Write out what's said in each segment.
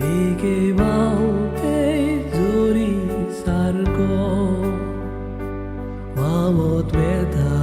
이게 와우테 조리 살고 와못 외다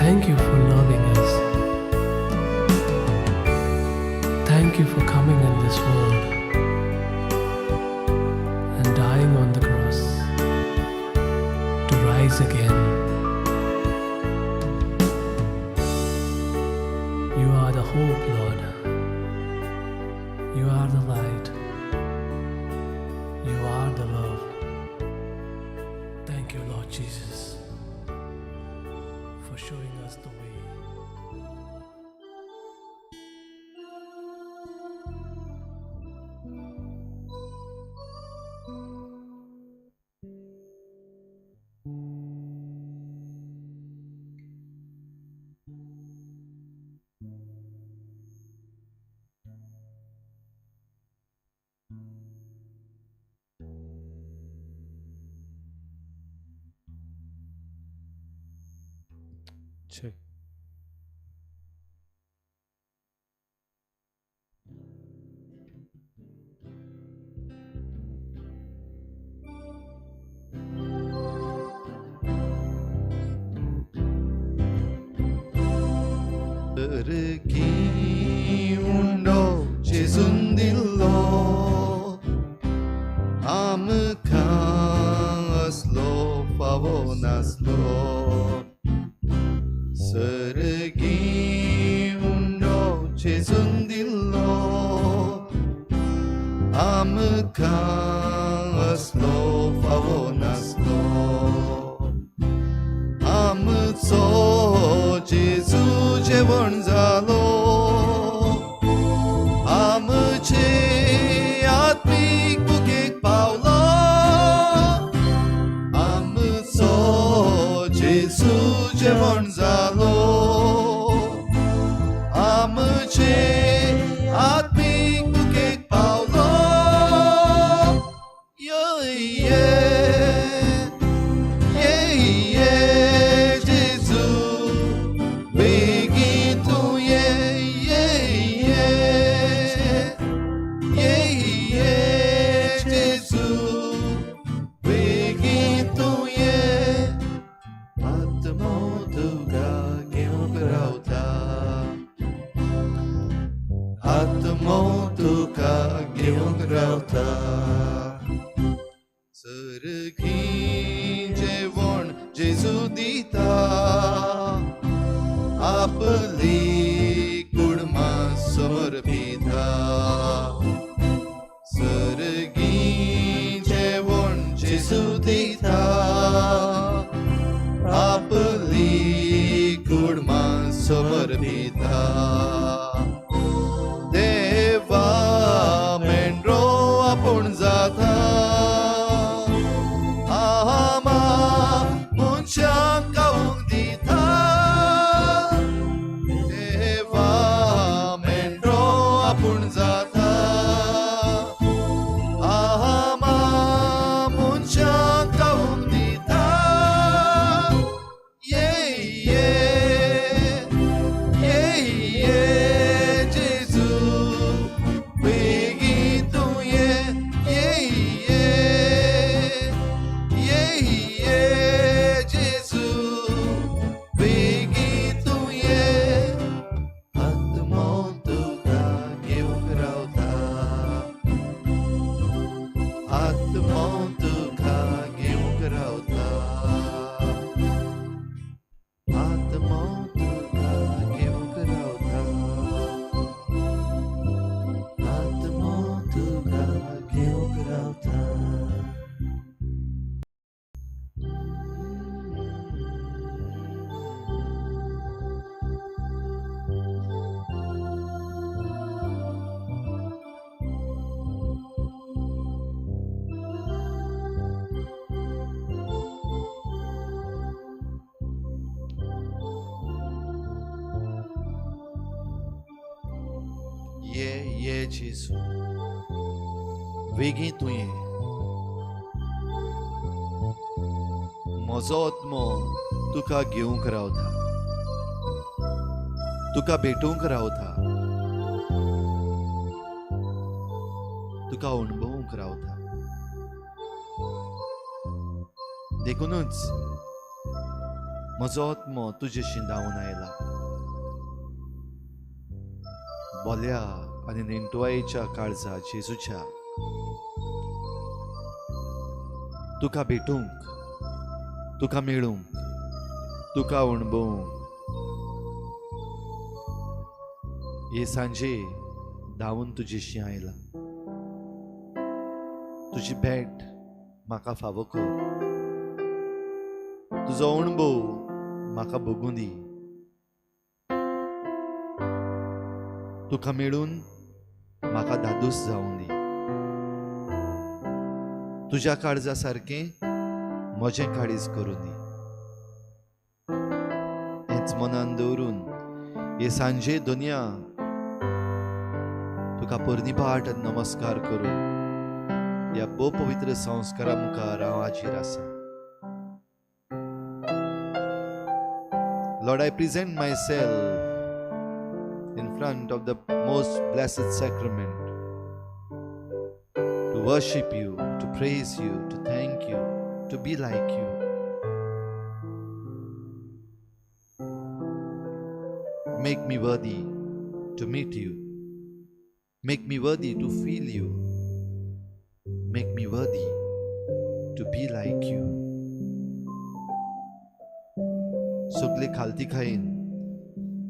Thank you for loving us. Thank you for coming in this world and dying on the cross to rise again for showing us the way. Check. Pergi undo Jesundillo Amkaslo favonaslo Sergi undo Jesundillo Amkaslo favonaslo Amtso Jesu जेवण जालो आमचे आत्मिक बुकेक Paulo आमचो जेसू जेवण जालो आमचे आत्मिक बुकेक Paulo Sergi जेवण जेजू दिता आपली कुडमा समर्पिता सर्गी जेवण जेजू दिता आपली कुडमा समर्पिता देवा मेंढरो आपूण जाता ये जेजू वेगी तुये म्हजो आत्मो तुका घेवंक रावता तुका भेटूंक रावता तुका अणभवूंक रावता देखूनच म्हजो आत्मो तुजेशी धांवन आयला बोल्या आनी नेणटवायेच्या काळजा जेजूच्या तुका भेटूंक तुका मेळूंक तुका अणभवूंक हे सांजे धांवून तुजेशी आयला तुजी भेट म्हाका फावो कर तुजो अणभव म्हाका भोगूं दी. तुका मेळून म्हाका धादोस जावूं दी. तुज्या काळजा सारकें म्हजें काळीज करून दी. हेच मनान दवरून हे सांजे दुनिया तुका परनिपाट नमस्कार करून ह्या भोव पवित्र संस्कारा मुखार हांव हाजीर आसा. Lord, I present myself in front of the most blessed sacrament to worship you, to praise you, to thank you, to be like you. Make me worthy to meet you. Make me worthy to feel you. Make me worthy to be like you. सगळे खालती खाईन,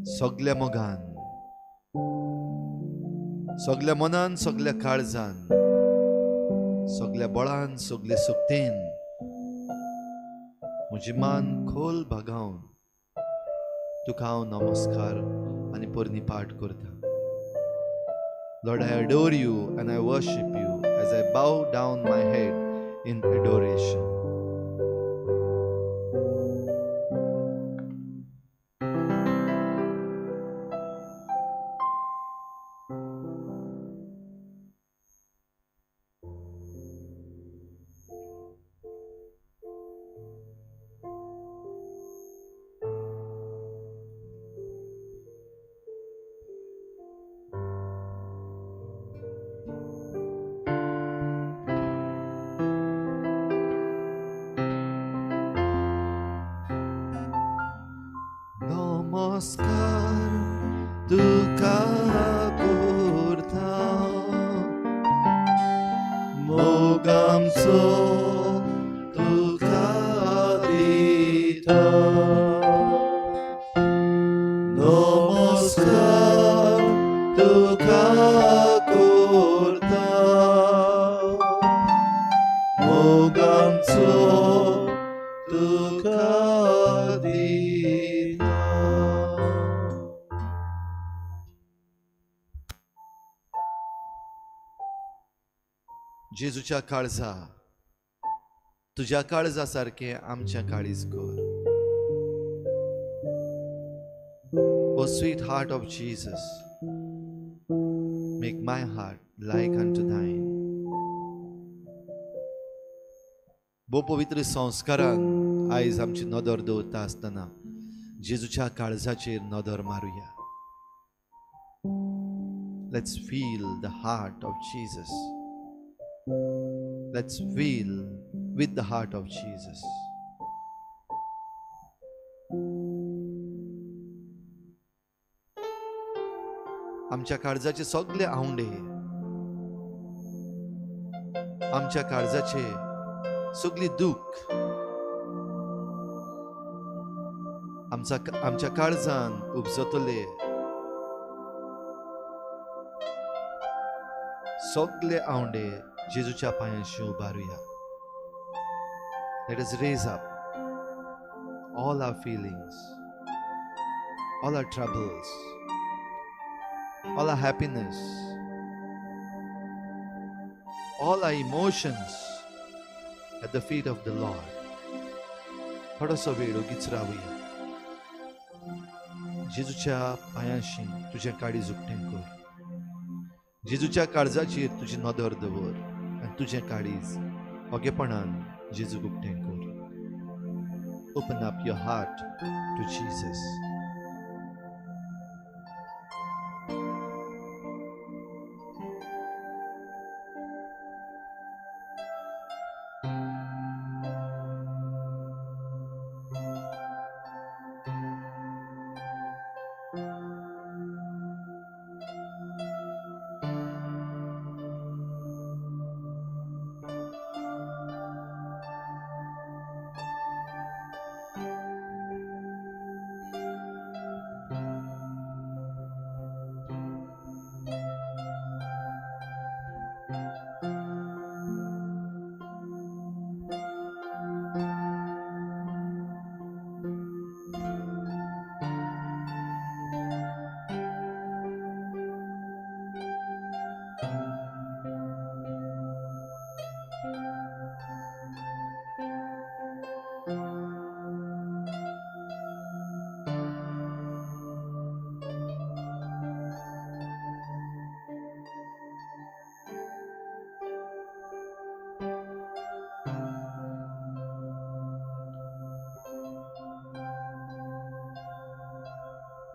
सगळ्या मोगान, सगळ्या मनान, सगळ्या काळजान, सगळ्या बळान, सगळे सुक्तेन म्हजी मान खोल भागावन तुका हांव नमस्कार आनी परनिपाट करता. Lord, I adore you and I worship you as I bow down my head in adoration. Namaskar tuka kurta mogamso tuka dita. Namaskar tuka kurta mogamso tuka dita. जेजूच्या काळजा, तुझ्या काळजा सारखे आमच्या काळीज कर. O sweet heart of Jesus, make my heart like unto thine. भोव पवित्र संस्कारान आयज आमची नदर दवरता आसतना जेजूच्या काळजाचेर नदर मारुया. Let's feel the heart of Jesus. Let's feel with the heart of Jesus. आमच्या काळजाचे सगळे आवंडे, आमच्या काळजाचे सगळी दुःख, आमच्या काळजान उपजतले सगळे आवंडे जेजूच्या पांयाशी उबारुया. Let us raise up all our feelings, all our troubles, all our happiness, all our emotions at the feet of the Lord. थोडासा वेळ उगीच राहूया. जेजूच्या पांयाशी तुझे काळीज उक्तें कर. जेजूच्या काळजाचेर तुजी नदर दवर आनी तुझे काळीज ओगेपणान जेजूक उक्तें कर. Open up your heart to Jesus.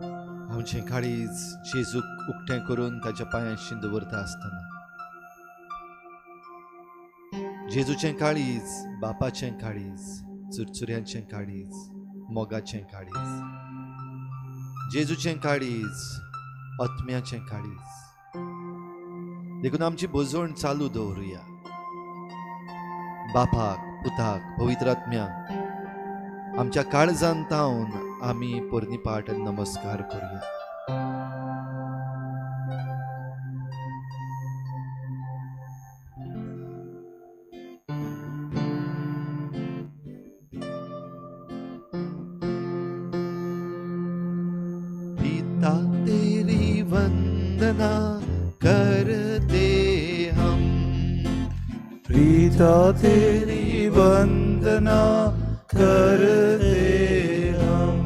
आमचें काळीज जेजूक उक्तें करून ताच्या पांयाशी दवरता आसतना जेजूचें काळीज बापाचें काळीज चुरचुऱ्यांचें काळीज मोगाचें काळीज जेजूचें काळीज आत्म्याचें काळीज देखून आमची बोजवण चालू दवरुया बापाक पुताक पवित्र आत्म्याक आमच्या काळजांत तावन आमी पोरनिपाट नमस्कार करूया. पिता तेरी वंदना करते हम, पिता तेरी वंदना करते हम,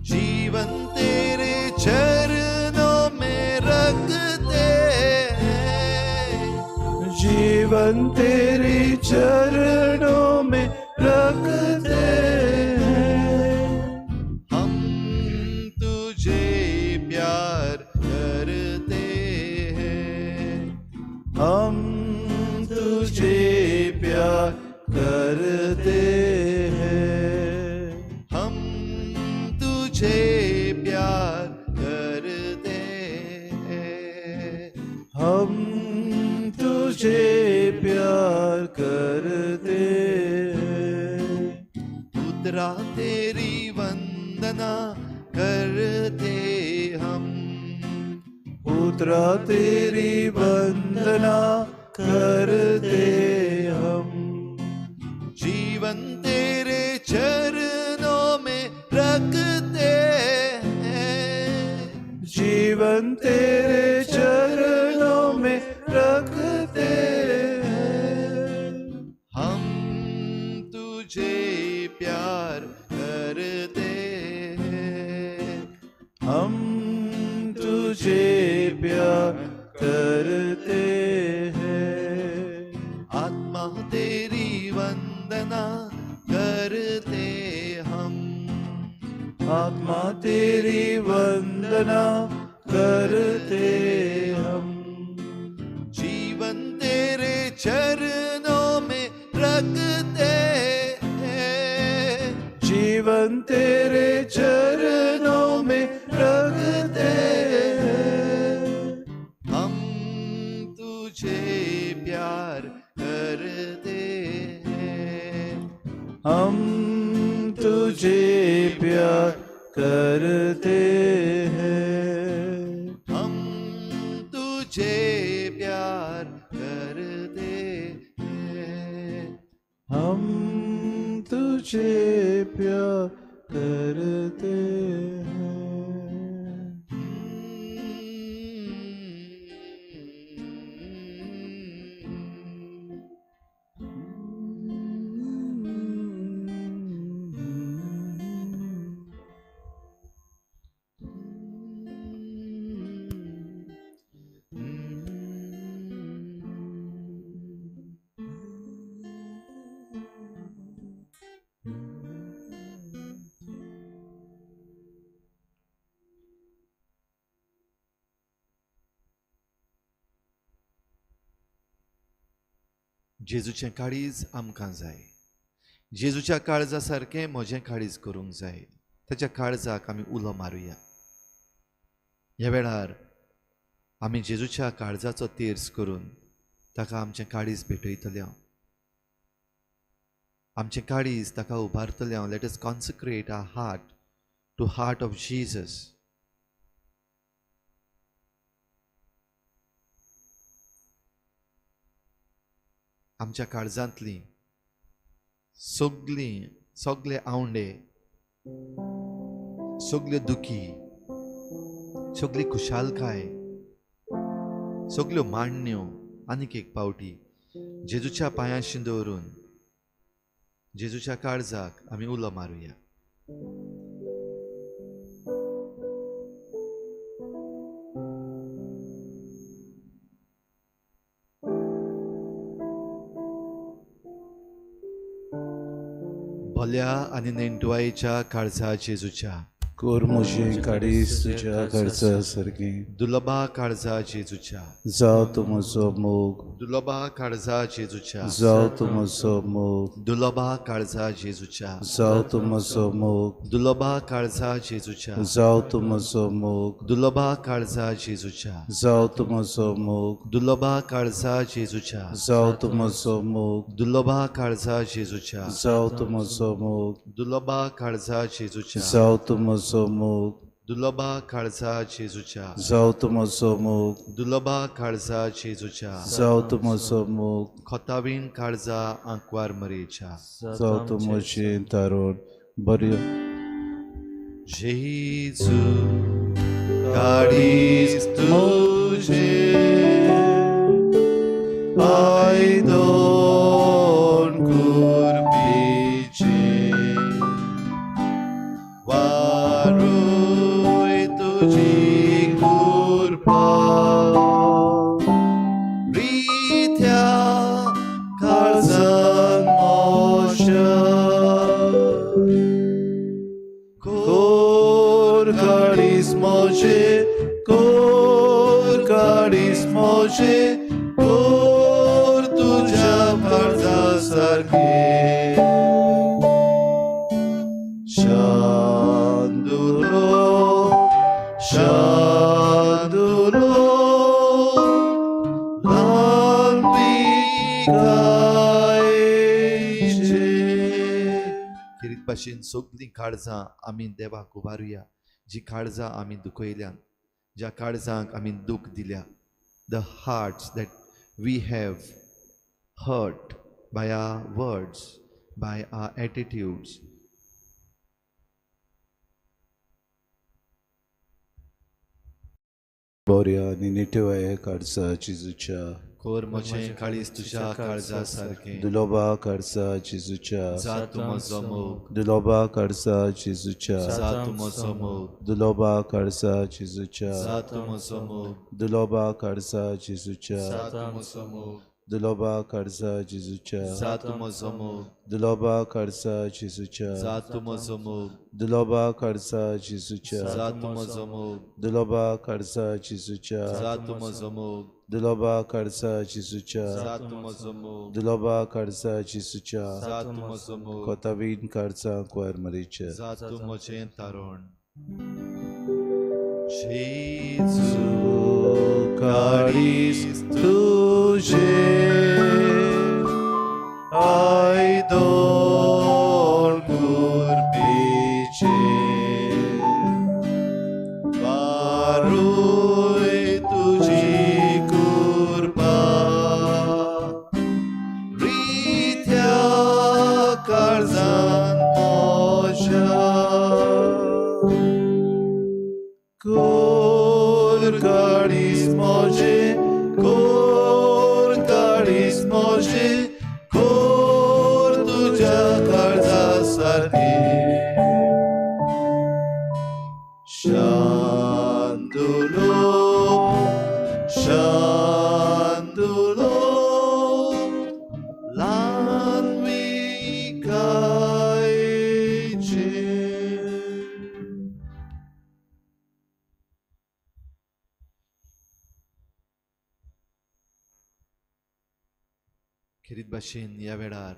जीवन तेरे चरणों में रखते हैं, जीवन तेरे चरणों में रखते हैं, हम तुझे प्यार करते हैं, हम तुझे प्यार करते हैं, हम तुझे प्यार करते हैं, हम तुझे प्यार करते हैं, पुत्रा तेरी वंदना करते हम, पुत्रा तेरी वंदना करते हम, जीवन तेरे चरणों में रखते हैं, जीवन तेरे चरणों में रखते हैं, हम तुझे प्यार करते हैं, हम तुझे प्यार करते हैं, आत्मा तेरी वंदना करते हम, आत्मा तेरी वंदना करते हम, जीवन तेरे चरणों में रखते हैं, जीवन तेरे चरणों में रखते हैं, हम तुझे प्यार करते हैं, हम तुझे प्यार करते हैं, हम तुझे प्यार करते हैं, हम तुझे प्यार करते हैं. जेजूचें काळीज आमकां जाय. जेजूच्या काळजा सारकें म्हजें काळीज करूंक जाय. ताच्या काळजाक आमी उलो मारुया. ह्या वेळार आमी जेजूच्या काळजाचो तेर्स करून ताका आमचें काळीज भेटयतले हांव. आमचें काळीज ताका उबारतले हांव. Let us consecrate our heart to heart of Jesus. आमच्या काळजांतली सगळे आवंडे, सगल्यो दुखी, सगळी खुशालकाय, सगल्यो मांडण्यो आनीक एक पावटी जेजूच्या पांयाशी दवरून जेजूच्या काळजाक आमी उलो मारुया. भल्या आनी नेणटवायेच्या काळजा जेजूच्या कोर म्हजें काळीज तुज्या काळजा सारकें दुलबा काळजा जेजूच्या जावं तूं म्हजो मोग दुलबा काळजा जेजूच्या जावं तूं म्हजो मोग दुलबा काळजा जेजूच्या जावं तूं म्हजो मोग दुलबा काळजा जेजूच्या जावं तूं म्हजो मोग दुलबा काळजा जेजूच्या जावं तूं म्हजो मोग दुलबा काळजा जेजूच्या जावं तूं म्हजो मोग दुलबा काळजा जेजूच्या जावं तूं म्हजो मोग दुलबा काळजा जेजूच्या जावं तूं म्हजो मोग दुलबा काळजा जेजूच्या जावं तूं म्हजो मोग दुलबा काळजा जेजूच्या जावं तूं म्हजो मोग खोतावीण काळजा आंकवार मरेच्या जावं तूं म्हजें तारण बरें जेजू काळीज तुझे आयदोन कुरपीचे वारुय तुझी कृपा रित्या काळजान मोशा कोर काळीज मोजे कोर काळीज मोजे कोर तुज्या काळजा सारके शांदुलो शांदुलो किरीत भाशेन सगळीं काळजां आमी देवाक उबारुया जी काळजां आमी दुखयल्यान ज्या काळजांक आमी दूख दिल्या the hearts that we have hurt by our words by our attitudes बऱ्या आनी निटव्या काळजा जेजूच्या कोर म्हजें काळीज तुज्या काळजा सारकें दुलोबा काळजा जेजूच्या जा तूं म्हजो मोग दुलोबा काळजा जेजूच्या जा तूं म्हजो मोग दुलोबा काळजा जेजूच्या जा तूं म्हजो मोग दुलोबा काळजा जेजूच्या जा तूं म्हजो मोग दुलोबा काळजा जेजूच्या जा तूं म्हजो मोग दुलोबा काळजा जेजूच्या जा तूं म्हजो मोग दुलोबा काळजा जेजूच्या जा तूं म्हजो मोग दुलोबा काळजा जेजूच्या जा तूं म्हजो मोग दुलोबा काळजा जेजूच्या जा तूं म्हजो मोग दुलोबा काळजा जेजूच्या जा तूं म्हजो मोग कोतावीन काळजा क्वार मरीच्या जा तूं म्हजें तारण जेजू काळीज तुझे आयदोन कुरपीचे वारुय तुझी कृपा रित्या काळजान मोशा कोर काळीज मोजे कोर काळीज मोजे कोर तुझ्या काळजा सारखी शांदुलो शांदुलो लानविकायचे खरीत भाशेन ह्या वेळार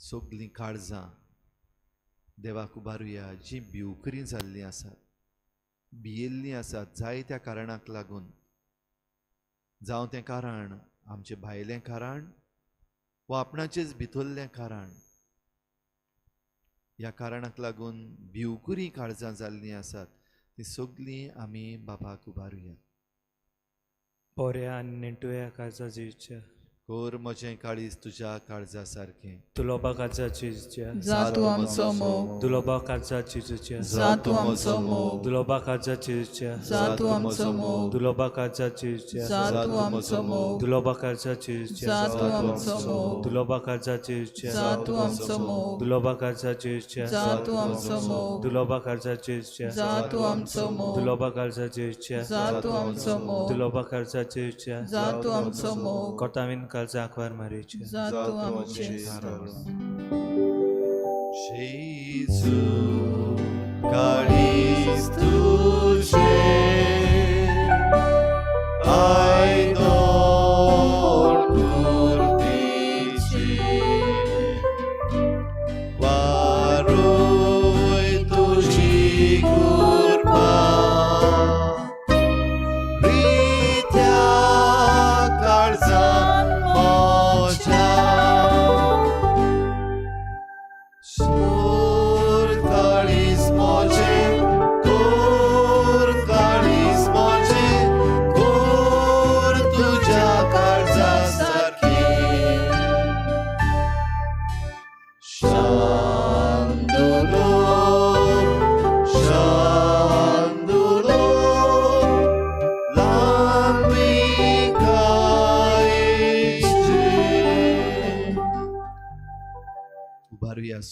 सगळीं काळजां देवाक उबारुया जी भिवकरी जाल्लीं आसात भियेल्लीं आसात जायत्या कारणाक लागून जावं तें कारण आमचें भायलें कारण वा आपणाचेच भितरलें कारण ह्या कारणाक लागून भिवकुरी काळजां जाल्लीं आसात ती सगळीं आमी बाबाक उबारुया बऱ्या आनी नेटुया काळजा जेजूच्या कोर म्हजें काळीज तुज्या काळजा सारकें दुलोबा काळजा जेजूच्या जा तूं आमचो मोग दुलोबा काळजा जेजूच्या जा तूं आमचो मोग दुलोबा काळजा जेजूच्या जा तूं आमचो मोग दुलोबा काळजा जेजूच्या जा तूं आमचो मोग दुलोबा काळजा जेजूच्या जा तूं आमचो मोग दुलोबा काळजा जेजूच्या जा तूं आमचो मोग दुलोबा काळजा जेजूच्या जा तूं आमचो मोग दुलोबा काळजा जेजूच्या जा तूं आमचो मोग दुलोबा काळजा जेजूच्या जा तूं आमचो मोग दुलोबा काळजा जेजूच्या जा तूं आमचो मोग कोतावीन काळजा आंकवार मारीच्या जा तूं आमचें जेजू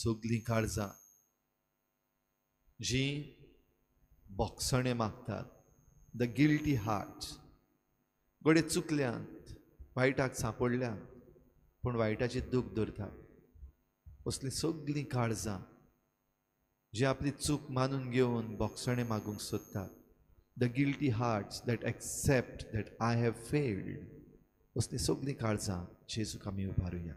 सगळीं काळजां जी बोगसणे मागतात, द गिल्टी हार्ट्स, गडे चुकल्यांत, वायटाक सांपडल्यात पूण वायटाचें दूख धरतात, असलीं सगळीं काळजां जी आपली चूक मानून घेवन बोगसणे मागूंक सोदतात, the guilty hearts that accept that I have failed, असलीं सगळीं काळजां जेजूक आमी उबारुया.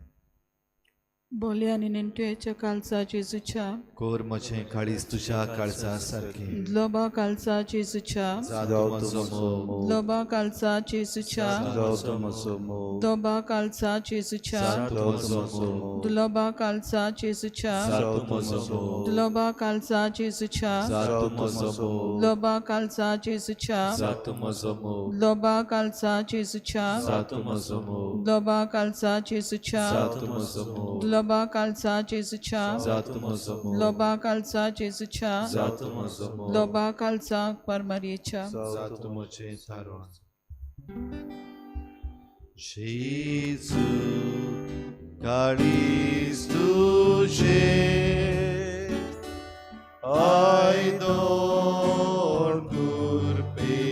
बोले आनी नेणट्याच्या काळजा जेजूच्या, कोर म्हजें काळीज तुज्या काळजा सारकें, लोबा काळजा जेजूच्या, जावं म्हजो मोग, लोबा काळजा जेजूच्या, जावं म्हजो मोग, दोबा काळजा जेजूच्या, जावं म्हजो मोग, दुलोबा काळजा जेजूच्या, जावं म्हजो मोग, दुलोबा काळजा जेजूच्या, जावं म्हजो मोग, लोबा काळजा जेजूच्या, जावं म्हजो मोग, लोबा काळजा जेजूच्या, जावं म्हजो मोग, लोबा काळजा जेजूच्या, जावं म्हजो मोग, लोबा काळजा जेजूच्या, जावं म्हजो मोग, लोबा काळजा जेजूच्या, जावं म्हजो मोग, लोबा काळजा परमारियेच्या. जावं म्हजें तारण. जेजू काळीज तुजें आयदोळ कुरपेचें,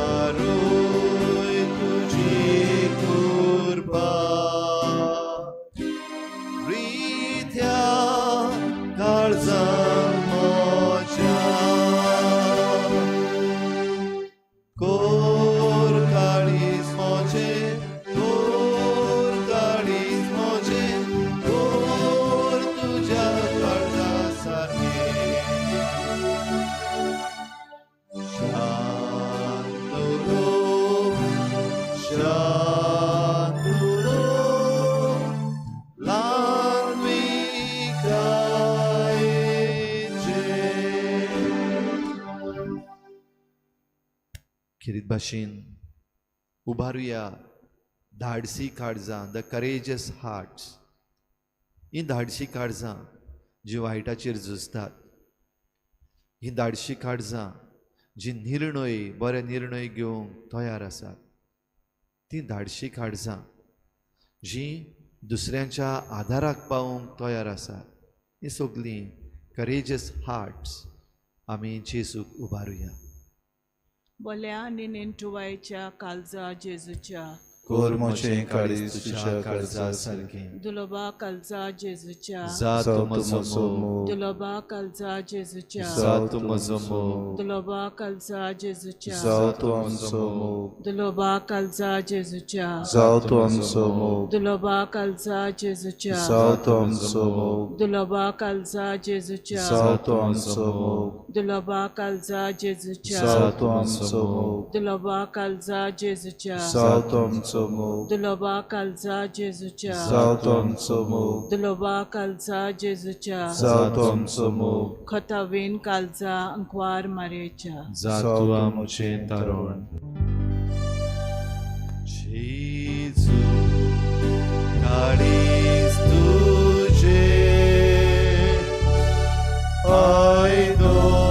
वारूय तुजी कुर्बा, रित्या काळजां म्हज्या, कोर काळीज म्हजें, कोर काळीज म्हजें, कोर तुज्या काळजा सारकें. शांतुलो, शांतुलो, लानविकायेचें. खेरीत भाशेन उबारुया धाडसी काळजां, द करेजियस हार्ट्स. ही धाडसी काळजां जी वायटाचेर झुजतात, ही धाडसी काळजां जी निर्णय, बरे निर्णय घेवंक तयार आसात, ती धाडसी काळजां जी दुसऱ्यांच्या आदाराक पावूंक तयार आसात, ही सगळीं करेजियस हार्ट्स आमी जेजूक उबारुया. बोल्या आनी नेणटुवायच्या काळजा जेजूच्या, कोर म्हजें काळीज तुज्या काळजा सारकें, दुलोबा काळजा जेजूच्या, जावं म्हजो मोग, दुलोबा काळजा जेजूच्या, जावं म्हजो मोग, दुलोबा काळजा जेजूच्या, जावं आमचो मोग, दुलोबा काळजा जेजूच्या, जावं आमचो मोग, दुलोबा काळजा जेजूच्या, जावं आमचो मोग, दुलोबा काळजा जेजूच्या, जावं आमचो मोग, दुलोबा काळजा जेजूच्या, जावं आमचो मोग, दुलोबा काळजा जेजूच्या, जावं आमचो मोग, दुलोबा काळजा जेजूच्या, जावं आमचो मोग, दुलोबा काळजा जेजूच्या, जावं आमचो मोग, खतावेन काळजा अंकवार मारेच्या. जावं म्हजें तारण. जेजू काळीज तुजें आयदोळ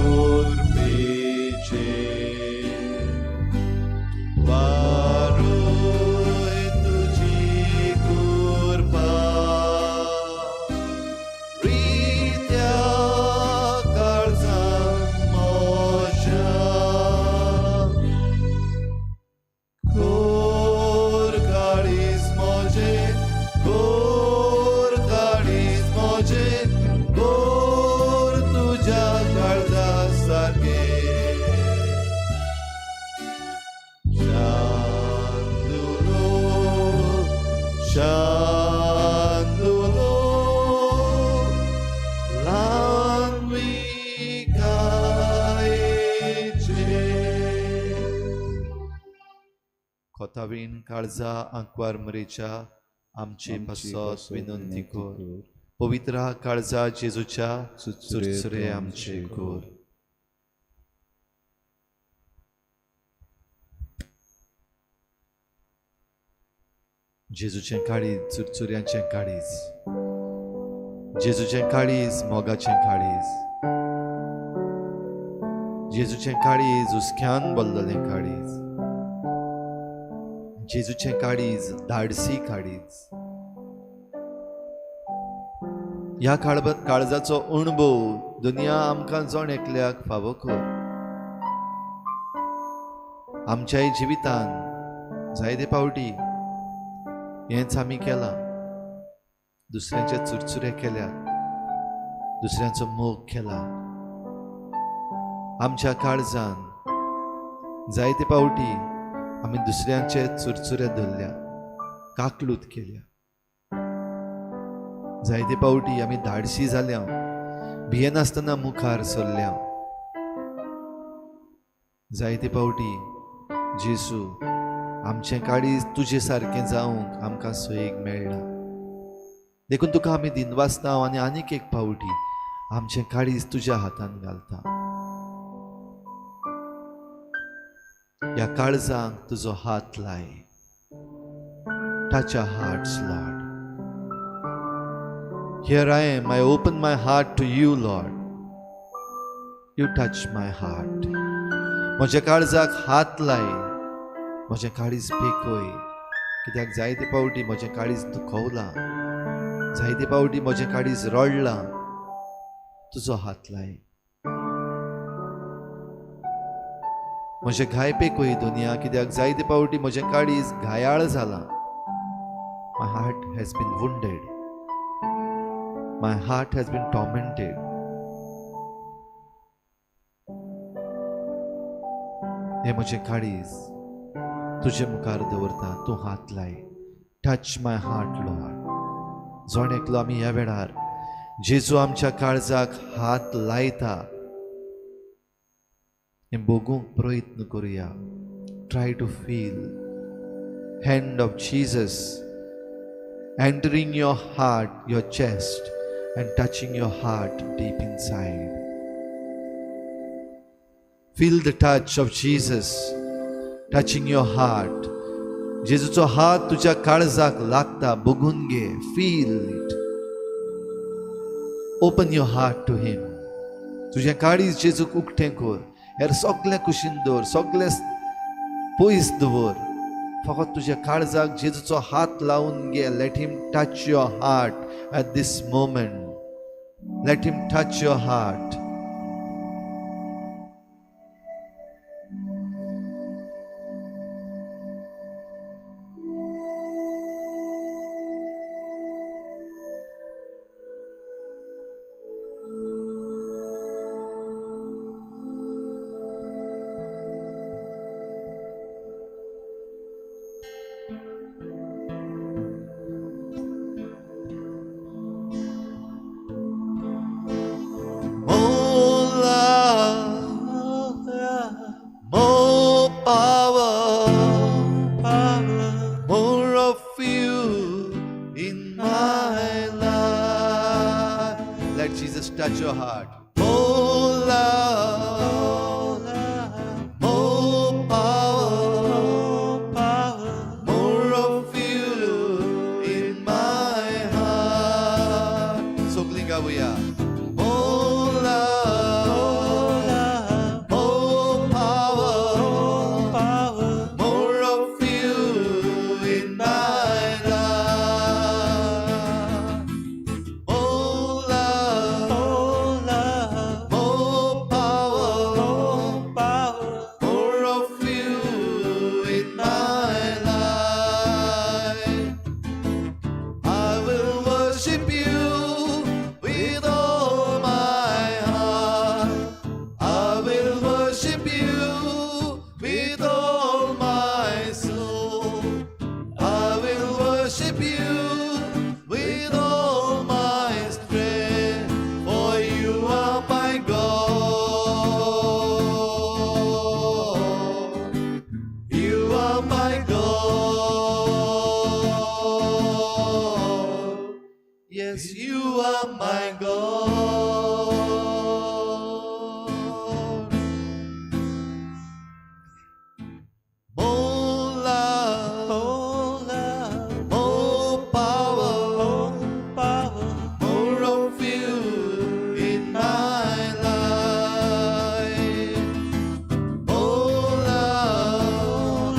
कुरपेचें, वारूय तुजी कुर्बा, रित्या काळजां म्हज्या, कोर काळीज म्हजें, कोर काळीज म्हजें, कोर तुज्या काळजा सारकें. शांतुलो, शांतुलो, लानविकायेचें. खोतावीन काळजा आंकवार मरेच्या आमची पासत विनंती कर. पवित्र काळजा जेजूच्या सुरसुरे आमचे कर. जेजूचें काळीज चुरचुऱ्यांचें काळीज, जेजूचें काळीज मोगाचें काळीज, जेजूचें काळीज हुस्क्यान भरलेलें काळीज, जेजूचें काळीज धाडसी काळीज. ह्या काळजाचो अणभव दुनिया आमकां जण एकल्याक फावो कर. आमच्याय जिवितान जायते फावटी हेंच आमी केलां. दुसऱ्यांचे चुरचुरे केल्यात, दुसऱ्यांचो मोग केला. आमच्या काळजान जायते फावटी आमी दुसऱ्यांचे चुरचुरे धरल्या, काकलूत केल्या. जायते फावटी आमी धाडसी जाल्या, भियेनासतना मुखार सरल्या. जायते फावटी जेसू आमचें काळीज तुजे सारकें जावंक आमकां सोयेक मेळना. देखून तुका आमी दिनवासता आनी आनीक एक फावटी आमचें काळीज तुज्या हातान घालता. ह्या काळजांक तुजो हात लाय. Touch our hearts Lord. Here I am, I open my heart to you, Lord. You touch my heart. म्हज्या काळजाक हात लाय, म्हजें काळीज पेकय. कित्याक जायते फावटी म्हजें काळीज दुखवलां, जायते फावटी म्हजें काळीज रडलां. तुजो हात लाय. म्हजें घाय पेकय दुनिया, कित्याक जायते फावटी म्हजें काळीज घायाळ जालां. My heart has been wounded. My heart has been tormented. हे म्हजें काळीज तुजे मुखार दवरता. तूं हात लाय. Touch my heart Lord. जण एकलो आमी ह्या वेळार जेजू आमच्या काळजाक हात लायता हें बगूंक प्रयत्न करुया. Try to feel hand of Jesus entering your heart, your chest, and touching your heart deep inside. Feel the touch of Jesus touching your heart. जेजूचो हात तुज्या काळजाक लागता, बघून घे. Feel it. Open your heart to him. तुझें काळीज जेजूक उक्तें कर. हेर सगळें कुशीन दवर, सगळें पयस दवर. फकत तुझ्या काळजाक जेजूचो हात लावून घे. Let him touch your heart at this moment. Let him touch your heart. Touch your heart. More love, more power, more of you in my heart. So klingabuya. More love, more power, more of you in my life. More love. Yes, you are my God. More love, more power, more of you in my life. More love,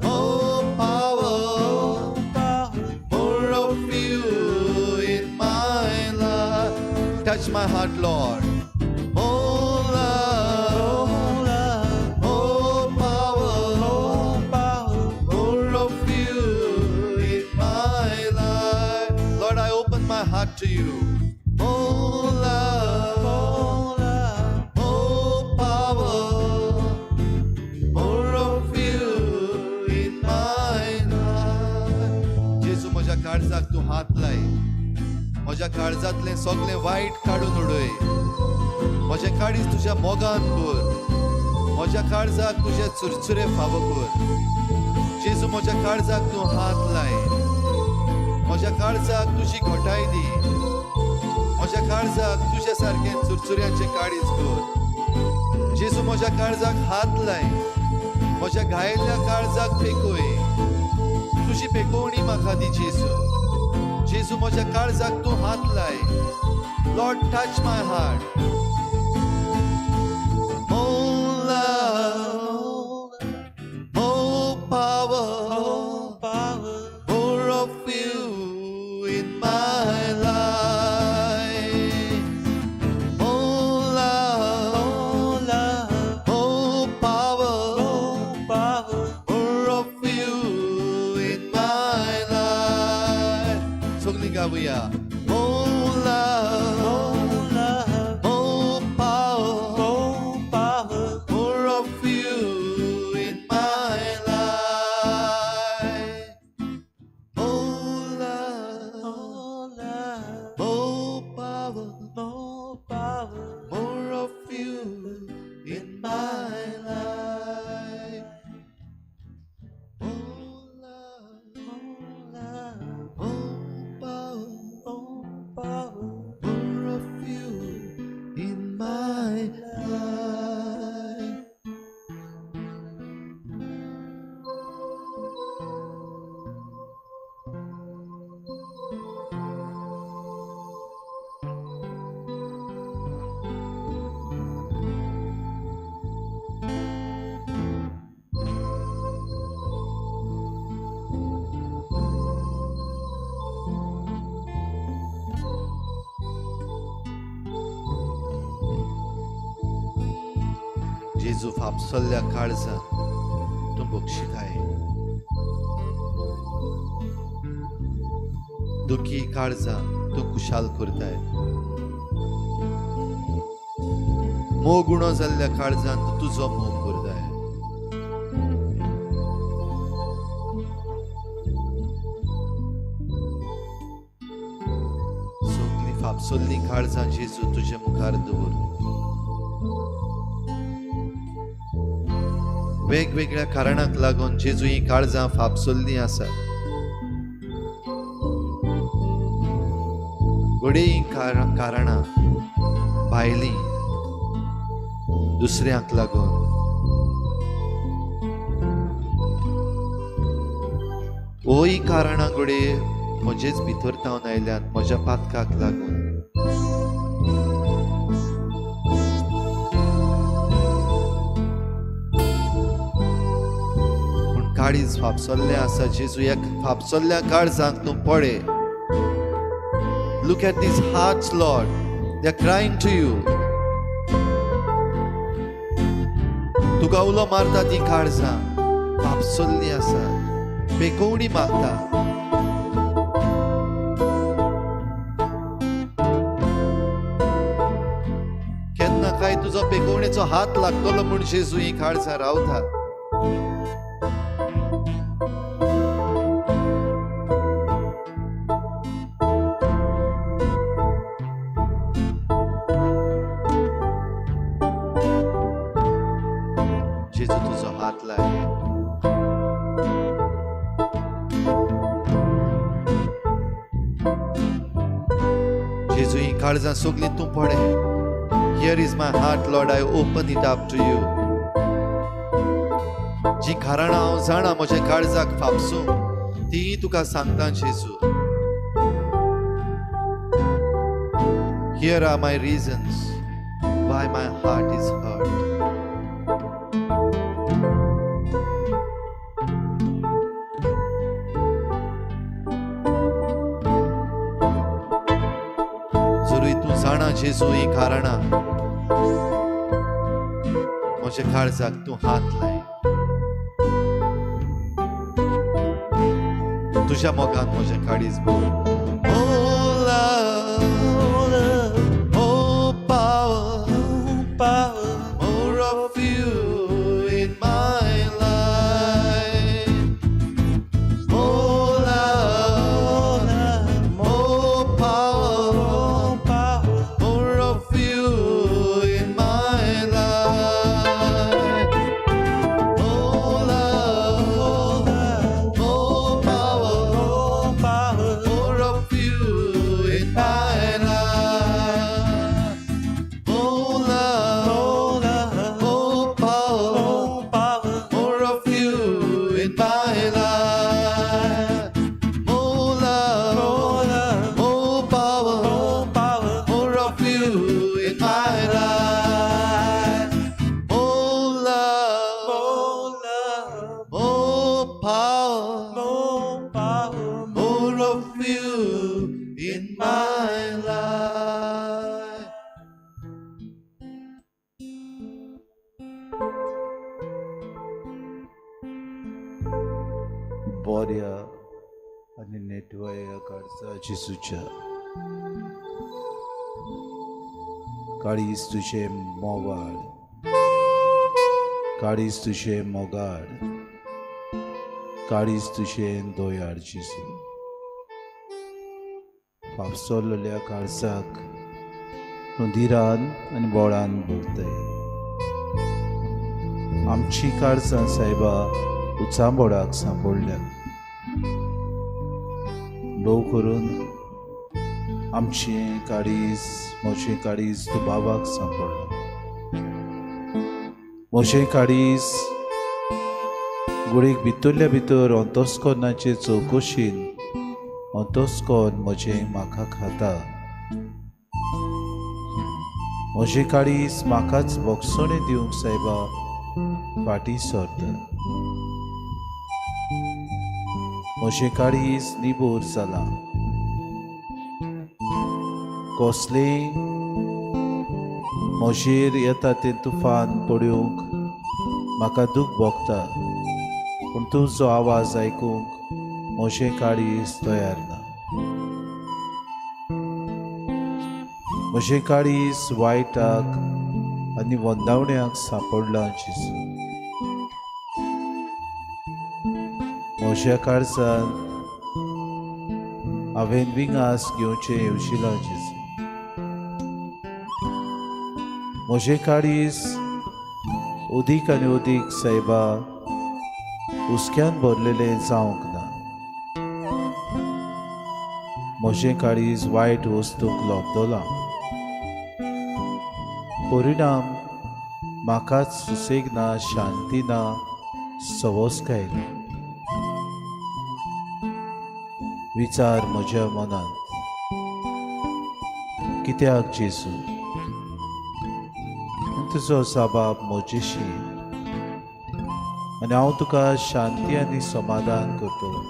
more power. touch my heart, Lord. Oh love, oh power, more of you in my life. Lord, I open my heart to you. Oh love, oh power, more of you in my life. जेजू म्हज्या काळजाक तूं हात लाय. म्हज्या काळजांतलें सगळें वायट काडून उडय. म्हजें काळीज तुज्या मोगान कर. म्हज्या काळजाक तुजे चुरचुरे फावो कर. जेजू म्हज्या काळजाक तूं हात लाय. म्हज्या काळजाक तुजी घोटाय दी. म्हज्या काळजाक तुजे सारकें चुरचुऱ्यांचें काळीज कर. जेजू म्हज्या काळजाक हात लाय. म्हज्या घायिल्ल्या काळजाक पेकय. तुजी पेकोवणी म्हाका दी जेजू. जेजू म्हज्या काळजाक तूं हात लाय. Lord touch my heart. Oh love, oh power, more of you in my life. Oh love, oh power, more of you in my life. सगळीं गावया. Oh love, oh power, more of you in my life. Oh love, oh power, more of you in my life. Oh love, oh power, more of you in my life. जेजू फापसल्ल्या काळजां तूं बक्षिताय. दुखी काळजां तूं खुशाल करताय. मोग उणो जाल्ल्या काळजांत तूं तुजो मोग करताय. सगळीं फापसल्लीं काळजां जेजू तुजे मुखार दवर. वेगवेगळ्या कारणांक लागून जेजू ही काळजां फापसल्लीं आसात. घडये कारणां भायलीं दुसऱ्यांक लागून. ओय कारणां घडये म्हजेच भितर तावन आयल्यात म्हज्या पातकाक लागून. काळीज फापसल्लें आसा. जेजू ह्या फापसल्ल्या काळजांक तूं पळय. Look at these hearts, Lord. They are crying to you. तुका उलो मारता ती काळजां फापसल्लीं आसा. पेकोवणी मागता. केन्ना काय तुजो पेकोवणेचो हात लागतलो म्हूण जेजू ही काळजां रावता. जेजू तुजो हात लाय. जेजू ही काळजां सगळीं तूं पळय. Here is my heart, Lord. I open it up to you. जी कारणां हांव जाणा म्हज्या काळजाक फापसूंक ती तुका सांगता जेजू. Here are my reasons why my heart is hurt. जरूय तूं जाणा कारणां जेजू ही कारणां म्हज्या काळजाक तूं हात लाय. तुझ्या मोगान म्हजें काळीज भर. Oh love, oh power, Power, more of you in my life. Oh love, more power, power, more of you in my life. Oh love, more power, power, more of you in my life. Oh love, more power, power, more of you in my life. Oh love, more power, power, more of you in my life. Oh love, more power, power, more of you in my life. बऱ्या आनी नेटवया काळजा जेजूच्या काळीज तुझे मोगाड, काळीज तुझे मोगाड, काळीज तुझे दोयाड जेजू. पावसोल्ल्या काळजाक रुंदिरान आनी बोळान भोगताय. आमची काळजां सायबा उचांबोडाक सांपडल्यात. ल्हव करून आमचें काळीज, म्हजें काळीज तूं बाबाक सांपडला. म्हजें काळीज गुडीक भितरल्या भितर अंतस्करणाचे चवकशीन अंतस्करण म्हजें म्हाका खाता. म्हजें काळीज म्हाकाच भोगसणे दिवंक सायबा फाटीं सरता. म्हजें काळीज निबोर जालां. कसलेय म्हजेर येता तें तुफान पडूंक म्हाका दूख भोगता, पूण तुजो आवाज आयकूंक म्हजें काळीज तयार ना. म्हजें काळीज वायटाक आनी वंदावण्याक सांपडलां जेजू. म्हज्या काळजान हांवें विंगास घेवचें येवशिलां जेजू. म्हजें काळीज उदीक आनी उदीक सायबा हुस्क्यान भरलेलें जावंक ना. म्हजें काळीज वायट वस्तूंक लोबदोलां. परिणाम म्हाकाच सुसेग ना, शांती ना, सवस्काय ना. विचार म्हज्या मनांत कित्याक जेजू तुजो जबाब म्हजेशी आनी हांव तुका शांती आनी समाधान करतलो,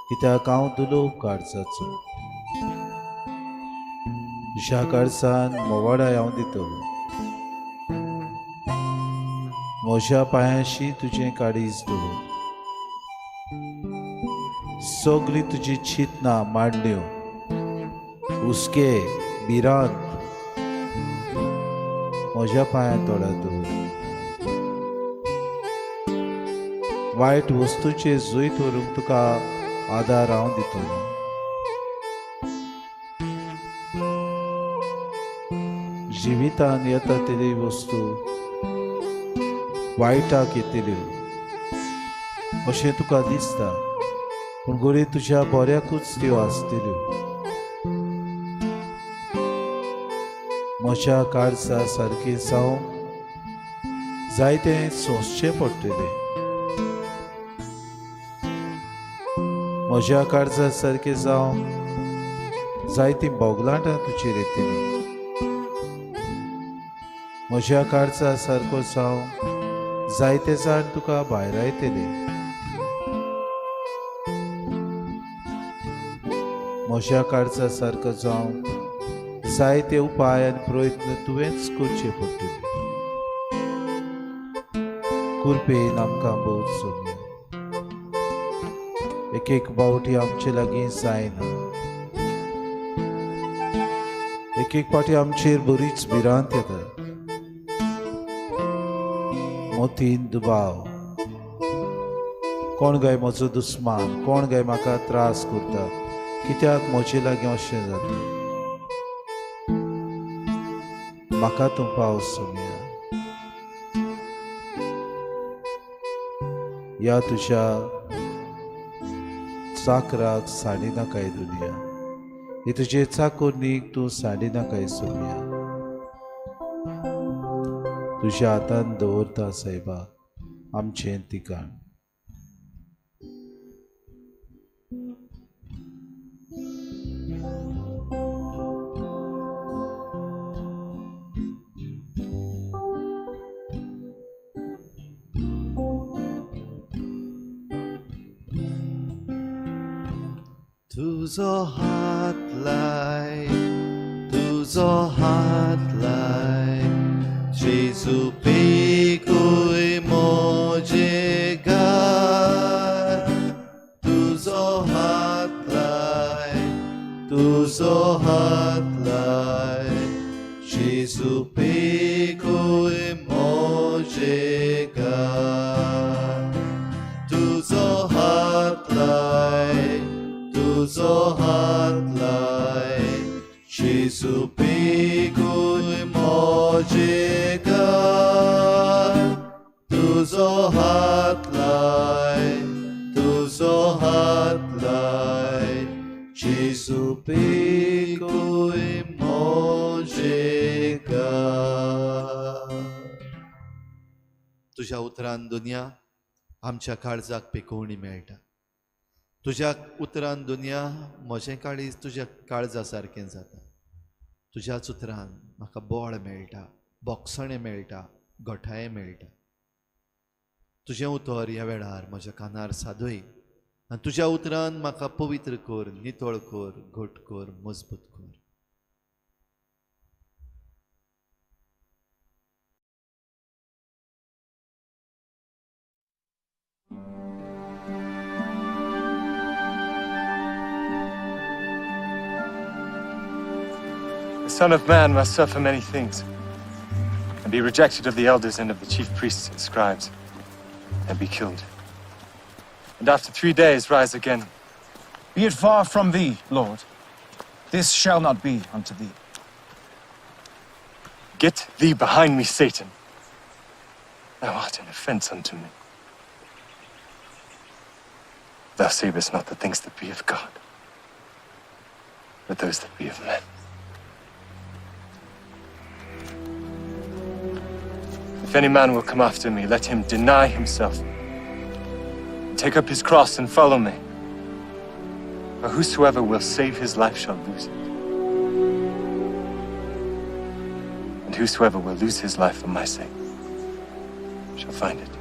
कित्याक हांव दुलोव काळजाचो. तुज्या काळजान मोवाडाय हांव दितलो. म्हज्या पांयाशी तुजें काळीज दवर. सगळीं तुजी चिंतनां मांडल्यो हुस्के भिरांत म्हज्या पांयां तोंडार दवर. वायट वस्तूचे जैत व्हरूंक तुका आदार हांव दितलो. जिवितान येता तेली वस्तू वायटाक येतल्यो अशें तुका दिसता, पूण गोरी तुज्या बऱ्याकूच त्यो आसतल्यो. म्हज्या काळजा सारकें जावंक जायतें सोंसचें पडटलें. म्हज्या काळजा सारकें जावंक जायतीं बोगलांटां तुजेर येतलीं. म्हज्या काळजा सारको जावंक जायते जाण तुका भायर येतले. म्हज्या काळजा सारको जावंक जायते उपाय आनी प्रयत्न तुवेंच करचे पडटले. कृपेन आमकां बोर सोडून एक एक फावटी आमचे लागीं जायना. एक एक फावटी आमचेर बरीच भिरांत येता. मोतीन दुबाव, कोण गाय म्हजो दुस्मान, कोण गाय म्हाका त्रास करता, कित्याक म्हजे लागीं अशें जाता. म्हाका तूं पावस सोम्या. या तुज्या चाकराक साडिनाकाय दुनिया, ही तुजे चाकोरणीक तूं साडिनाकाय सोम्या. तुज्या हातान दवरता सायबा आमचें तिकाण. तुझो हात लाय, तुझो हात लाय, जेजू पेगूय मोजे गाय. तुझो हात लाय, तुझो हात लाय, जेजू पेगूय मोजे गाय. तुझो हात लाय, तुझो हात लाय, जेजू पेगूय मोजे गाय. तुझो हात लाय, तुझो हात लाय, जेजू पेगूय मोजे गाय. तुझ्या उतरान दुनिया आमच्या काळजाक पेकोवणी मेळटा. तुज्या उतरान दुनिया म्हजें काळीज तुज्या काळजा सारकें जाता. तुज्याच उतरान म्हाका बोळ मेळटा, बोगसणें मेळटा, गोठाये मेळटा. तुजें उतर ह्या वेळार म्हज्या कानार सादय आनी तुज्या उतरान म्हाका पवित्र कर, नितळ कर, घट कर, मजबूत कर. The Son of Man must suffer many things, and be rejected of the elders and of the chief priests and scribes, and be killed. And after 3 days rise again. Be it far from thee, Lord. This shall not be unto thee. Get thee behind me, Satan. Thou art an offense unto me. Thou savest not the things that be of God, but those that be of men. If any man will come after me, let him deny himself, take up his cross and follow me. For whosoever will save his life shall lose it, and whosoever will lose his life for my sake shall find it.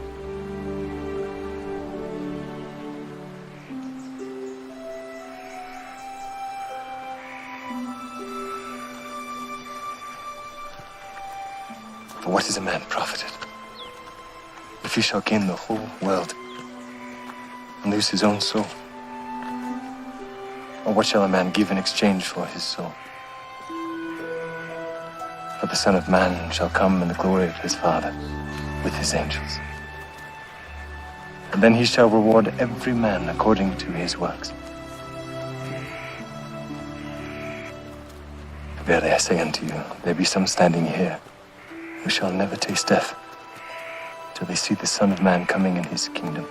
For what is a man profited if he shall gain the whole world and lose his own soul? Or what shall a man give in exchange for his soul? For the Son of Man shall come in the glory of his Father with his angels. And then he shall reward every man according to his works. Verily I say unto you, there be some standing here who shall never taste death till they see the Son of Man coming in his kingdom.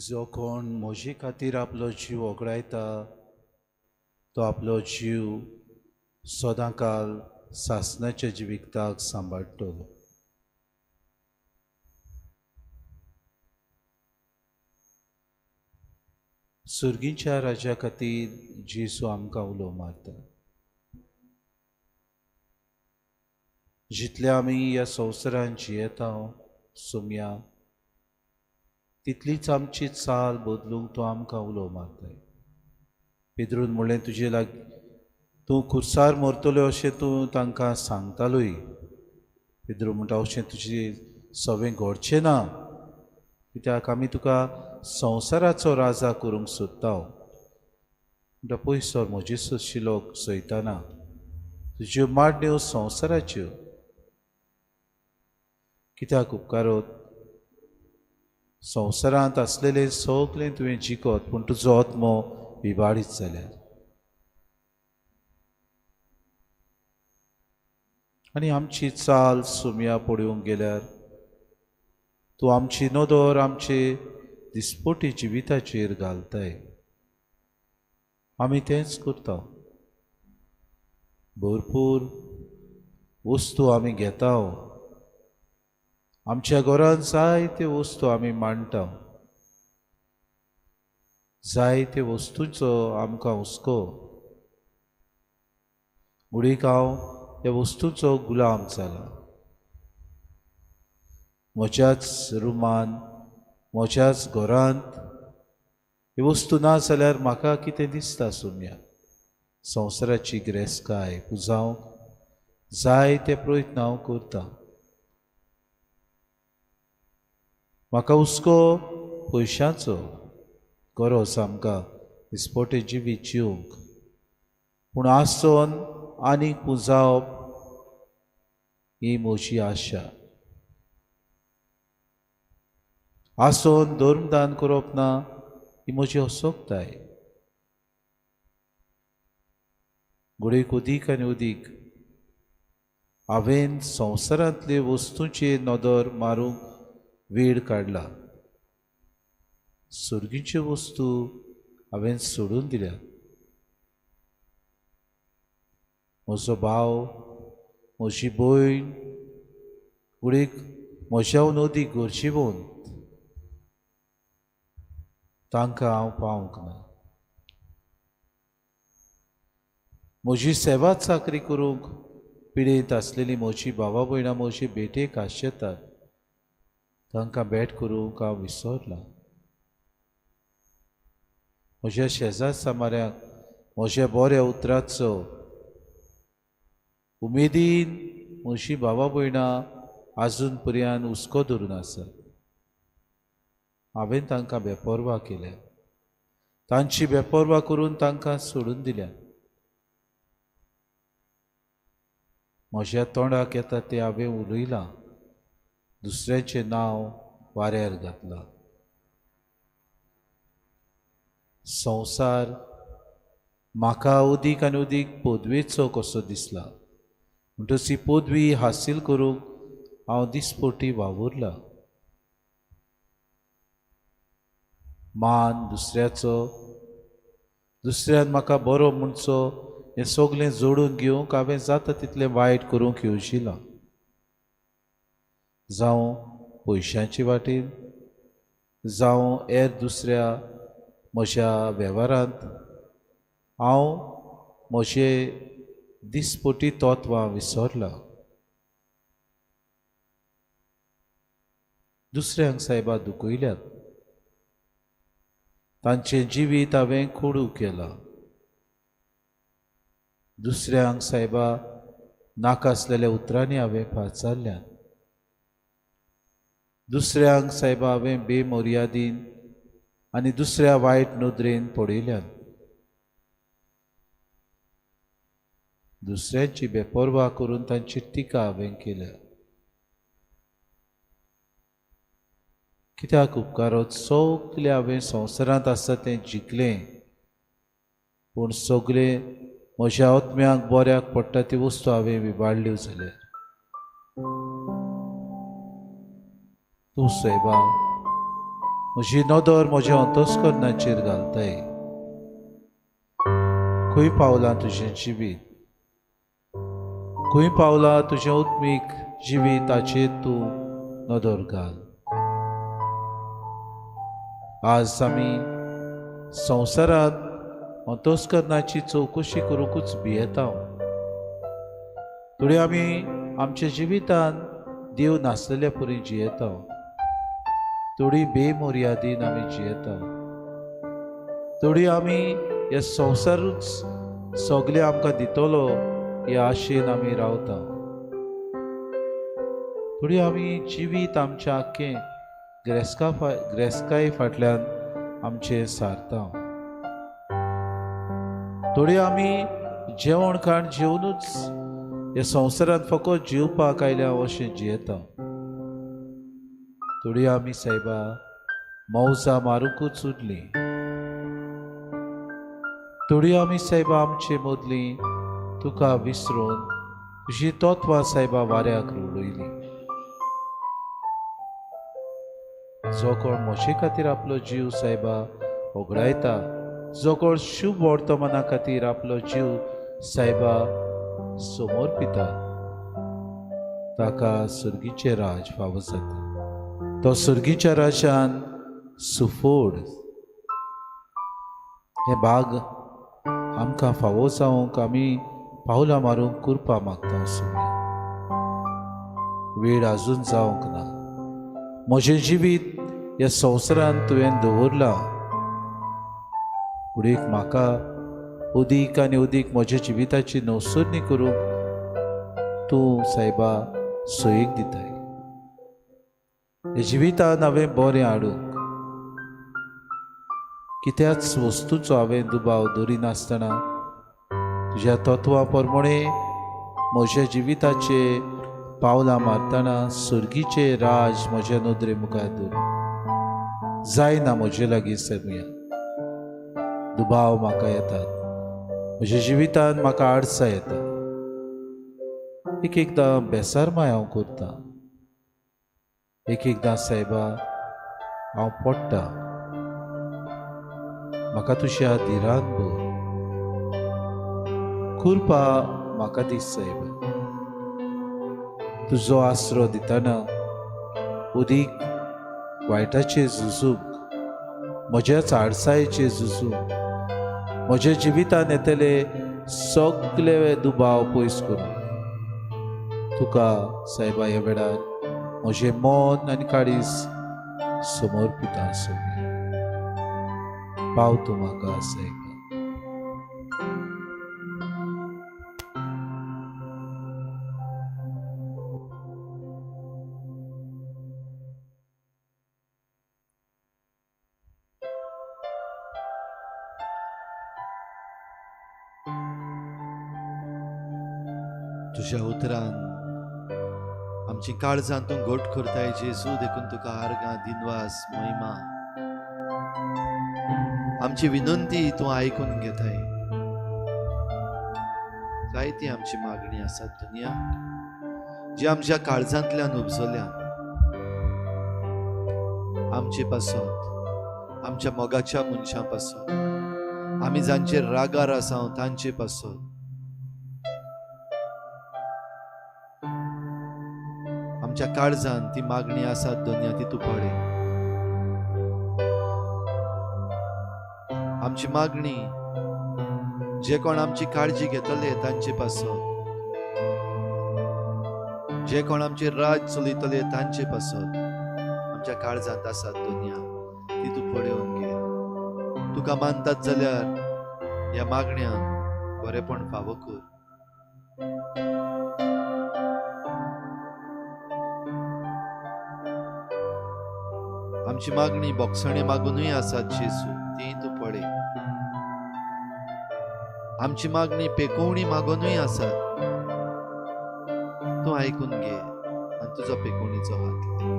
जो कोण म्हजे खातीर आपलो जीव वगडायता तो आपलो जीव सदांकाल सासणाच्या जिविताक सांबाळटलो. सुर्गीच्या राजा खातीर जेजू आमकां उलो मारता. जितले आमी ह्या संवसारांत जियेता सुम्या तितलीच आमची चाल बदलूंक तो आमकां उलो मारताय. पेद्रून म्हणलें तुजे लागी तूं खुर्सार मरतलो अशें तूं तांकां सांगतालोय. पेद्रू म्हणटा अशें तुजें सवें घडचें ना, कित्याक आमी तुका संवसाराचो राजा करूंक सोदता. म्हणटा पयसर म्हजे सोदशिलो सयताना तुज्यो माडण्यो संवसाराच्यो. कित्याक उपकारोत संवसारांत आसलेलें सगळें तुवें जिखत पूण तुजो आत्मो विबाडीत जाल्यार. आनी आमची चाल सुम्या पडूंक गेल्यार तूं आमची नदर आमचे दिसपोटी जिविताचेर घालताय. आमी तेंच करता. भरपूर वस्तू आमी घेता. आमच्या घरांत जायते वस्तू आमी मांडटा. जायते वस्तूंचो आमकां हुस्को. उडीक हांव ह्या वस्तूंचो गुलाम जाला. म्हज्याच रुमान म्हज्याच घरांत ही वस्तू ना जाल्यार म्हाका कितें दिसता सुम्या. संवसाराची गिरेस्तकाय पुजावंक जायते प्रयत्न हांव करतां. म्हाका हुस्को पयशांचो गरज आमकां दिसपोटे जिवीत जिवंक. पूण आसोन आनीक पुंजावप ही म्हजी आशा. आसोन धर्मदान करप ना ही म्हजी असोगताय. घडीक उदीक आनी उदीक हांवें संवसारांतले वस्तूंचेर नदर मारूंक वेळ काडला. सुर्गीच्यो वस्तू हांवें सोडून दिल्या. म्हजो भाव म्हजी भयण घडीक म्हज्याहून अदीक गरजेवंत तांकां हांव पावूंक ना. म्हजी सेवा चाकरी करूंक पिडेंत आसलेलीं म्हजीं भावा भयणां म्हजे भेटेक आशेतात. तांकां भेट करूंक हांव विसरलां. म्हज्या शेजार सामाऱ्यांक म्हज्या बऱ्या उतराचो उमेदीन म्हजीं भावा भयणां आजून पर्यंत हुस्को धरून आसात. हांवें तांकां बेपरवा केल्या. तांची बेपरवा करून तांकां सोडून दिल्या. म्हज्या तोंडाक येता तें हांवें उलयलां. दुसऱ्याचें नांव वाऱ्यार घातलां. संवसार म्हाका उदीक आनी उदीक पदवेचो कसो दिसला. म्हणटच ही पदवी हासील करूंक हांव दिसपोटी वावुरलां. मान दुसऱ्याचो, दुसऱ्यान म्हाका बरो म्हणचो हें सगळें जोडून घेवंक हांवें जाता तितलें वायट करूंक येवजिलां. जावं पयशांचे वाटेन जावं हेर दुसऱ्या म्हज्या वेव्हारांत हांव म्हजे दिसपोटी तत्वां विसरलां. दुसऱ्यांक सायबा दुखयल्यात. तांचें जिवीत हांवें खोडू केलां. दुसऱ्यांक सायबा नाका आसलेल्या उतरांनी हांवें पाचारल्यात. दुसऱ्यांक सायबा हांवें बेमर्यादीन आनी दुसऱ्या वायट नदरेन पडयल्यात. दुसऱ्यांची बेपरवा करून तांची टिका हांवें केल्या. कित्याक उपकारोत सगलें हांवें संवसारांत आसा तें जिखलें. पूण सगळें म्हज्या आत्म्याक बऱ्याक पडटा ती वस्तू हांवें विबाडल्यो जाल्यार तूं सायबा म्हजी नदर म्हज्या अंतस्करणाचेर घालताय. खंय पावलां तुजें जिवीत, खंय पावलां तुजें उत्मीक जिवीत ताचेर तूं नदर घाल. आज आमी संवसारांत अंतस्करणाची चवकशी करूंकूच भियेता. थोडी आमी आमच्या जिवितान देव नासलेल्या परी जियेता, थोडी बेमर्यादीन आमी जियेता, थोडी आमी हे संवसारूच सगळे आमकां दितलो ह्या आशेन आमी रावता. थोडी आमी जिवीत आमच्या आख्खें ग्रेस्काय फाटल्यान आमचें सारता. थोडी आमी जेवण खाण जेवनूच हे संवसारांत फकत जिवपाक आयल्या अशें जियेता. थोडी आमी सायबा मौजा मारूंकूच उरली. थोडी आमी सायबा आमचे मदली तुका विसरून तुजी तत्वां सायबा वाऱ्याक रोडयली. जो कोण म्हजे खातीर आपलो जीव सायबा ओगडायता, जो कोण शुभ वर्तमाना खातीर आपलो जीव सायबा समोर पिता, ताका सुर्गीचें राज फावो जाता. तो सुर्गीच्या राजान सुफोड हे भाग आमकां फावो जावंक आमी पावलां मारूंक कुरपा मागता. सुमी वेळ आजून जावंक ना. म्हजें जिवीत ह्या संवसारांत तुवें दवरलां. फुडें म्हाका उदीक आनी उदीक म्हज्या जिविताची नवसरणी करूंक तूं सायबा सोयेक दिताय. हे जिवितान हांवें बरें हाडूंक कित्याच वस्तूचो हांवें दुबाव धरिनासतना तुज्या तत्वां प्रमाणे म्हज्या जिविताचे पावलां मारतना सुर्गीचे राज म्हज्या नदरे मुखार दवर. जायना म्हजे लागीं समुया दुबाव म्हाका येतात, म्हज्या जिवितान म्हाका आडसां येता. एक एकदां बेसारमाय हांव करता, एक एकदां सायबा हांव पडटा. म्हाका तुज्या धिरान भर. कुरपा म्हाका दिस सायबा. तुजो आसरो दितना उदीक वायटाचेर झुजूंक, म्हज्याच आडसायेचेर झुजूंक, म्हज्या जिवितान येतले सगळे दुबाव पयस करूंक तुका सायबा ह्या वेळार म्हजें मन आनी काळीज समोर पिता. सोमी पाव तूं म्हाका सायबा. तुज्या उतरान आमची काळजां तूं घोट करताय जेजू. देखून तुका आर्गां दिनवास महिमा. आमची विनंती तूं आयकून घेताय. जायती आमची मागणी आसा दुनिया जी आमच्या काळजांतल्यान उपजल्या. आमचे पासत, आमच्या मोगाच्या मनशां पासत, आमी जांचेर रागार आसा तांचे पासत आमच्या काळजांत ती मागणी आसा दुनिया ती तूं पळय. आमची मागणी जे कोण आमची काळजी घेतले तांचे पासत, जे कोण आमचे राज चलयतले तांचे पासत आमच्या काळजांत आसा दुनिया ती तूं पळोवन घे. तुका मानतात जाल्यार ह्या मागण्यांक बरेपण फावो कर. आमची मागणी बोगसणे मागूनय आसात जेजू, ती तूं पळय. आमची मागणी पेकोवणी मागूनय आसात, तूं आयकून घे आनी तुजो पेकोवणीचो हात घे.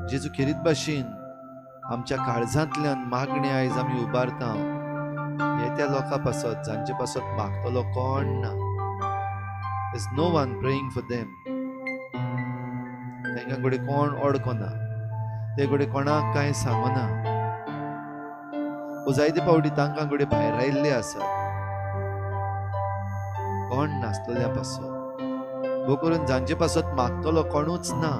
जेजू खेरीत भाशेन आमच्या काळजांतल्यान मागणी आयज आमी उबारता हे त्या लोकां पासत जांचे पासत मागतलो कोण ना. There's no one praying for them. तांकां घोडे कोण ओडकोना, ते घोडे कोणाक कांय सांगना. जायते पावटी तांकां घोडे भायर आयिल्ले आसात. कोण नासलेल्या पासत भोव करून जांचे पासत मागतलो कोणूच ना,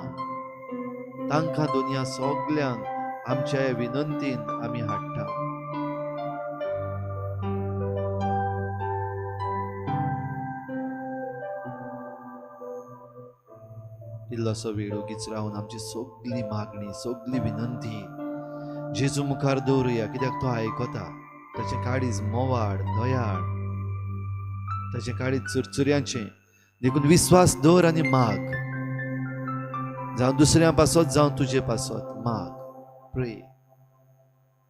तांकां दोनया सगल्यांक आमच्या ह्या विनंतीन आमी हाडटा. इल्लोसो वेळ ओगीच रावन आमची सगली मागणी सगली विनंती जेजू मुखार दवरुया, कित्याक तो आयकता. ताचे काळीज मोवाळ दयाळ, ताचे काळीज चुरचुऱ्यांचें. देखून विश्वास दवर आनी माग. जावं दुसऱ्या पासत जावं तुजे पासत माग. Pray,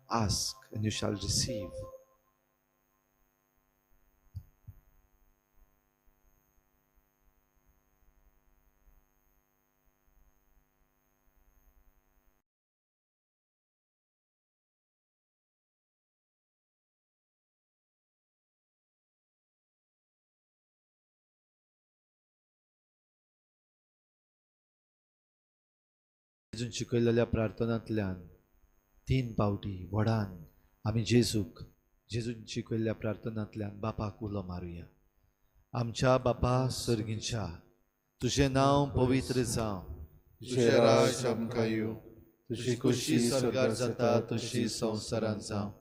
ask and you shall receive. जेजून शिकयलेल्या प्रार्थनांतल्यान 3 पावटी व्हडान आमी जेजून शिकयल्ल्या प्रार्थनांतल्यान बापाक उलो मारुया. आमच्या बापा सर्गीच्या, तुजें नांव पवित्र जावं, तुजें राज आमकां येवं, तुजी खुशी स्वर्गार जाता तशी संवसारांत जावं.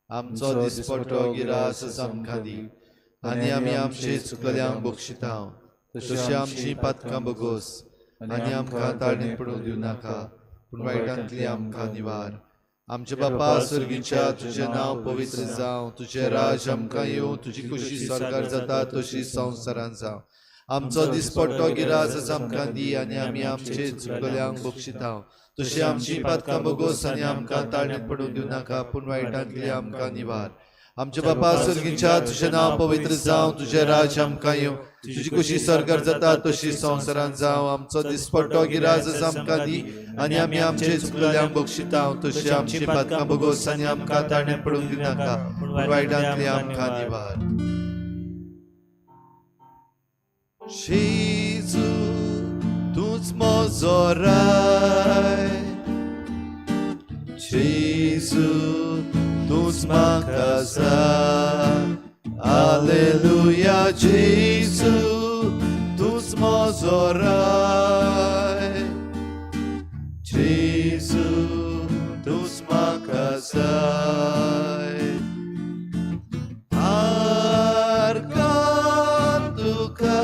आमचो दिसपटो गिरास आमकां दी, आनी आमी आमचे चुकल्यांक बक्षिता, तशी आमची पातकां बगोस, आनी आमकां ताळणेंत पडूंक दिवं नाका, पूण वायटांतली आमकां निवार. आमचे बापा सर्गीच्या, तुजें नांव पवित्र जावं, तुजें राज आमकां येवं, तुजी खुशी स्वर्गार जाता तशी संवसारांत जावं. आमचो दिसपट्टो गिरास आमकां दी, आनी आमी आमचे चुकल्यांक बक्षिता, तशी आमची पातकां बगोस, आनी आमकां ताळणेंत पडूंक दिवं नाका, पूण वायटांतली आमकां निवार. आमचे बापा सर्गीच्या, तुजें नांव पवित्र जावं, तुजें राज आमकां येवं, तुजी खुशी स्वर्गार जाता तशी संवसारांत जावं. आमचो दिसपट्टो गिरास आमकां दी, आनी आमी आमचे चुकल्यांक बक्षिता, तशी आमची पातकां बगोस, आनी आमकां ताळणेंत पडूंक दिवं नाका, पूण वायटांतली आमकां निवार. जेजू तूंच म्हजो राय, जेजू तूंच म्हाका जाय. Alleluia, Jesu, tu's म्हजो राय. Jesu, tu's म्हाका जाय. आर्गां तुका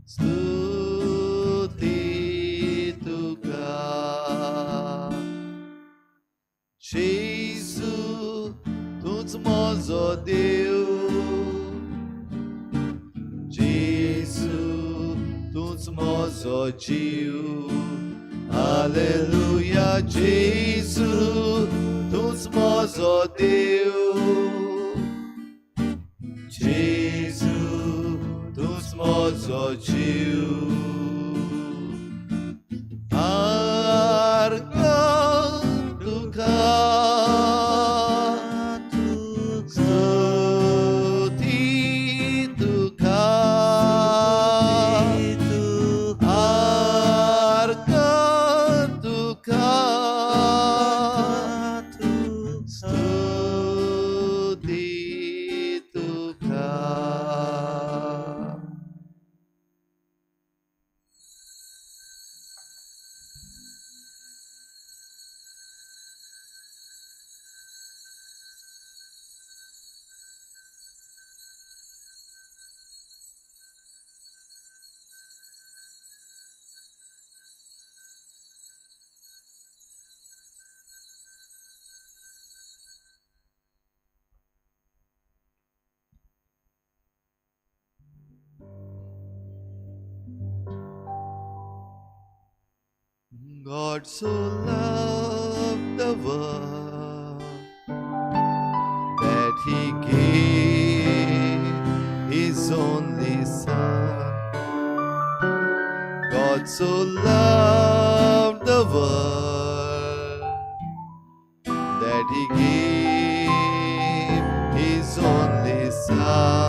स्तुती तुका. Jesu, tu's म्हजो देव. Jesu, tu's म्हजो जीव. Alleluia, Jesu, tu's म्हजो देव. Jesu, tu's म्हजो जीव. God so loved the world that he gave his only Son. God so loved the world that he gave Amen.